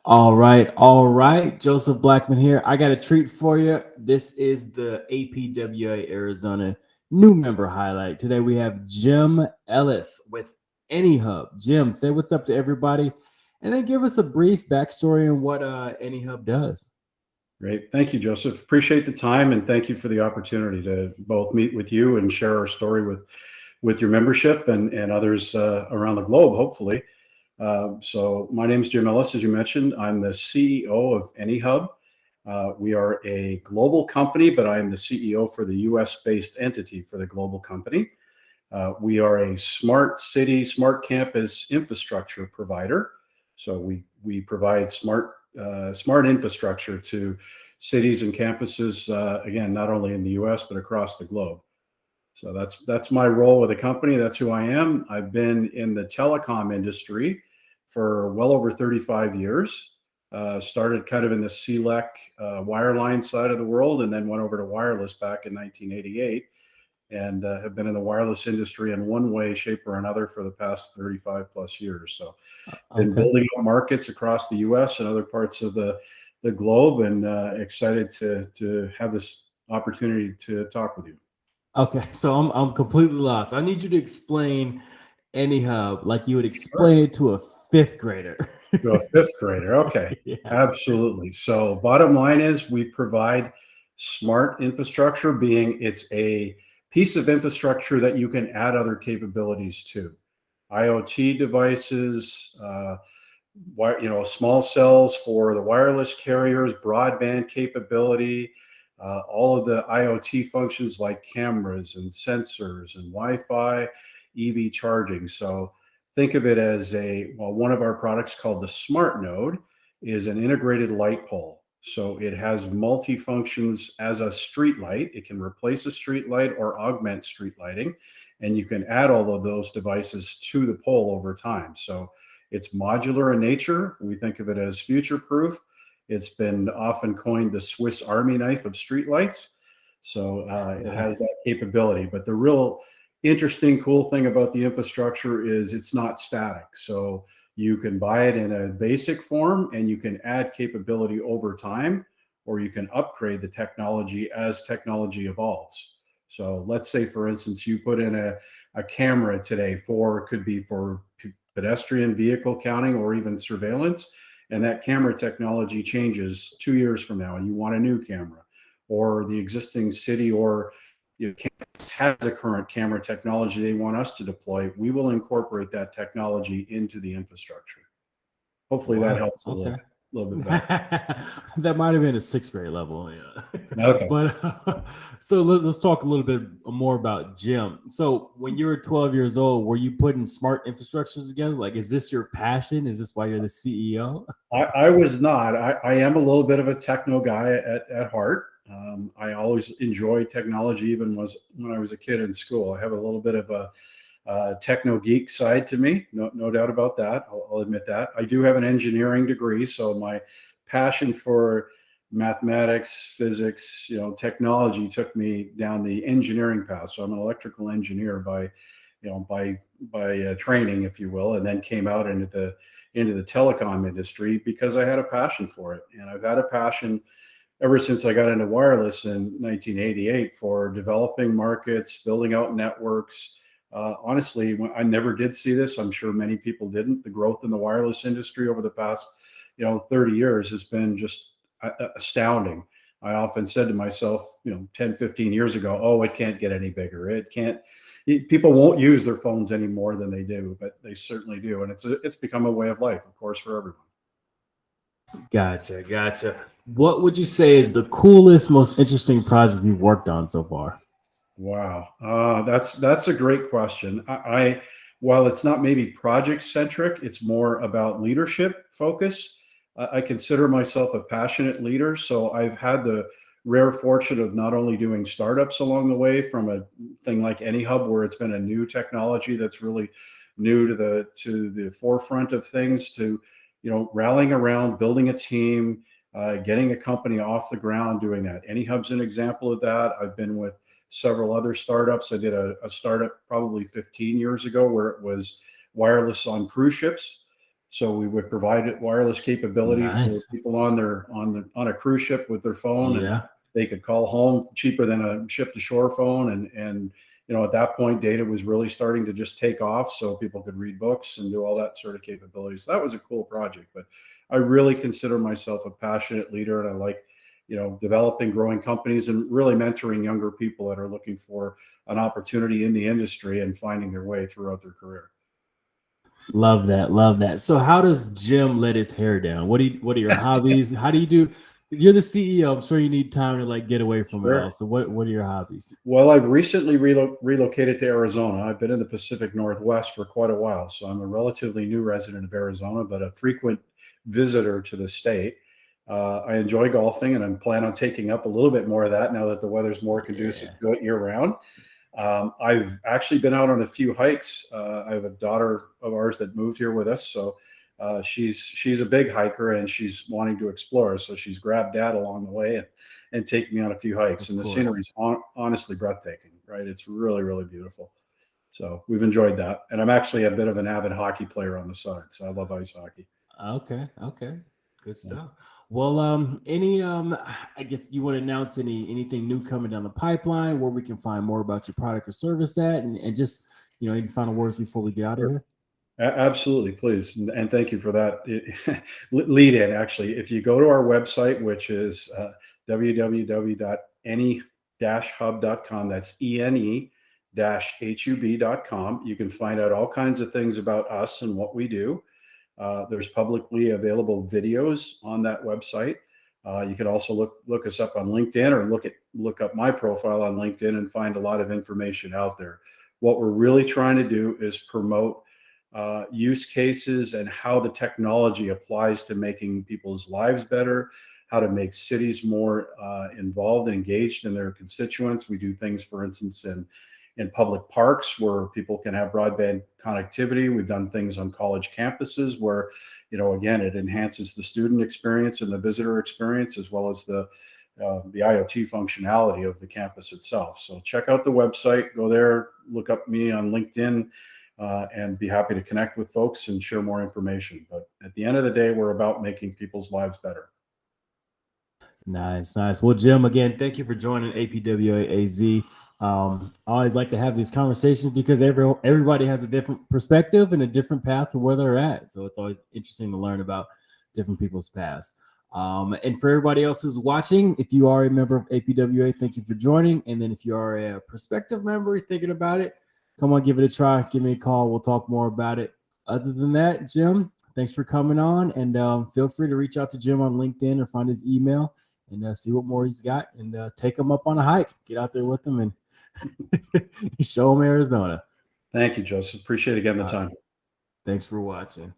All right. Joseph Blackman here. I got a treat for you. This is the APWA Arizona new member highlight. Today we have Jim Ellis with AnyHub. Jim, say what's up to everybody, and then give us a brief backstory on what AnyHub does. Great. Thank you, Joseph. Appreciate the time and thank you for the opportunity to both meet with you and share our story with your membership and others around the globe, hopefully. So my name is Jim Ellis, as you mentioned. I'm the CEO of AnyHub. We are a global company, but I am the CEO for the US-based entity for the global company. We are a smart city, smart campus infrastructure provider. So we provide smart infrastructure to cities and campuses, again, not only in the US, but across the globe. So that's my role with the company. That's who I am. I've been in the telecom industry for well over 35 years. Started kind of in the CLEC wireline side of the world, and then went over to wireless back in 1988, and have been in the wireless industry in one way, shape, or another for the past 35 plus years. So been Okay. building up markets across the US and other parts of the globe, and excited to have this opportunity to talk with you. Okay. So I'm completely lost. I need you to explain AnyHub like you would Sure. explain it to a fifth grader. To a fifth grader. Okay. Yeah. Absolutely. So bottom line is we provide smart infrastructure, being it's a piece of infrastructure that you can add other capabilities to. IoT devices, small cells for the wireless carriers, broadband capability, all of the IoT functions like cameras and sensors and Wi-Fi, EV charging. So think of it as one of our products called the Smart Node is an integrated light pole. So it has multi-functions as a street light. It can replace a street light or augment street lighting, and you can add all of those devices to the pole over time. So it's modular in nature. We think of it as future proof. It's been often coined the Swiss Army knife of streetlights. So it has Nice. that capability. But the real interesting, cool thing about the infrastructure is it's not static. So you can buy it in a basic form and you can add capability over time, or you can upgrade the technology as technology evolves. So let's say, for instance, you put in a camera today could be for pedestrian vehicle counting or even surveillance, and that camera technology changes 2 years from now and you want a new camera, or the existing city or campus has a current camera technology they want us to deploy, we will incorporate that technology into the infrastructure. Hopefully that Wow. helps a Okay. little bit better. That might have been a sixth grade level, yeah. Okay. But so let's talk a little bit more about Jim. So when you were 12 years old, were you putting smart infrastructures together? Like, is this your passion? Is this why you're the CEO? I was not. I am a little bit of a techno guy at heart. I always enjoyed technology, even when I was a kid in school. I have a little bit of a techno geek side to me, no doubt about that. I'll admit that. I do have an engineering degree, so my passion for mathematics, physics, technology took me down the engineering path. So I'm an electrical engineer by training, if you will, and then came out into the telecom industry because I had a passion for it, and I've had a passion ever since I got into wireless in 1988 for developing markets, building out networks. Honestly, I never did see this. I'm sure many people didn't. The growth in the wireless industry over the past, 30 years has been just astounding. I often said to myself, 10, 15 years ago, oh, it can't get any bigger. It can't. People won't use their phones any more than they do, but they certainly do, and it's become a way of life, of course, for everyone. Gotcha. What would you say is the coolest, most interesting project you've worked on so far? Wow, that's a great question. While it's not maybe project centric, it's more about leadership focus. I consider myself a passionate leader, so I've had the rare fortune of not only doing startups along the way, from a thing like AnyHub, where it's been a new technology that's really new to the forefront of things, to rallying around, building a team, getting a company off the ground, doing that. AnyHub's an example of that. I've been with several other startups. I did a startup probably 15 years ago where it was wireless on cruise ships. So we would provide wireless capability for Nice. people on a cruise ship with their phone, and Yeah, they could call home cheaper than a ship to shore phone. And at that point, data was really starting to just take off, so people could read books and do all that sort of capability. So that was a cool project. But I really consider myself a passionate leader, and I like developing, growing companies, and really mentoring younger people that are looking for an opportunity in the industry and finding their way throughout their career. love that. Love that. So, how does Jim let his hair down? What are your hobbies? How do you do? You're the CEO. I'm sure you need time to like get away from it all. Sure. So, what are your hobbies? Well, I've recently relocated to Arizona. I've been in the Pacific Northwest for quite a while, so I'm a relatively new resident of Arizona, but a frequent visitor to the state. I enjoy golfing, and I'm planning on taking up a little bit more of that now that the weather's more conducive Yeah, to it year round. I've actually been out on a few hikes. I have a daughter of ours that moved here with us, so she's a big hiker and she's wanting to explore. So she's grabbed dad along the way and taking me on a few hikes. of And the course. scenery's honestly breathtaking, right? It's really, really beautiful. So we've enjoyed that. And I'm actually a bit of an avid hockey player on the side, so I love ice hockey. Okay, okay, good Yeah. stuff. Well, any I guess you want to announce anything new coming down the pipeline where we can find more about your product or service at, and just any final words before we get out of Sure. here. Absolutely, please, and thank you for that lead in. Actually, if you go to our website, which is www.any-hub.com, that's ene-hub.com, you can find out all kinds of things about us and what we do. There's publicly available videos on that website. You can also look us up on LinkedIn, or look up my profile on LinkedIn and find a lot of information out there. What we're really trying to do is promote use cases and how the technology applies to making people's lives better, how to make cities more involved and engaged in their constituents. We do things, for instance, in public parks where people can have broadband connectivity. We've done things on college campuses where, again, it enhances the student experience and the visitor experience, as well as the IoT functionality of the campus itself. So check out the website, go there, look up me on LinkedIn, and be happy to connect with folks and share more information. But at the end of the day, we're about making people's lives better. Nice, nice. Well, Jim, again, thank you for joining APWA AZ. I always like to have these conversations because everybody has a different perspective and a different path to where they're at. So it's always interesting to learn about different people's paths. And for everybody else who's watching, if you are a member of APWA, thank you for joining. And then if you are a prospective member thinking about it, come on, give it a try. Give me a call. We'll talk more about it. Other than that, Jim, thanks for coming on. And feel free to reach out to Jim on LinkedIn or find his email and see what more he's got, and take him up on a hike. Get out there with him and show him Arizona. Thank you, Joseph. Appreciate again the time. Thanks for watching.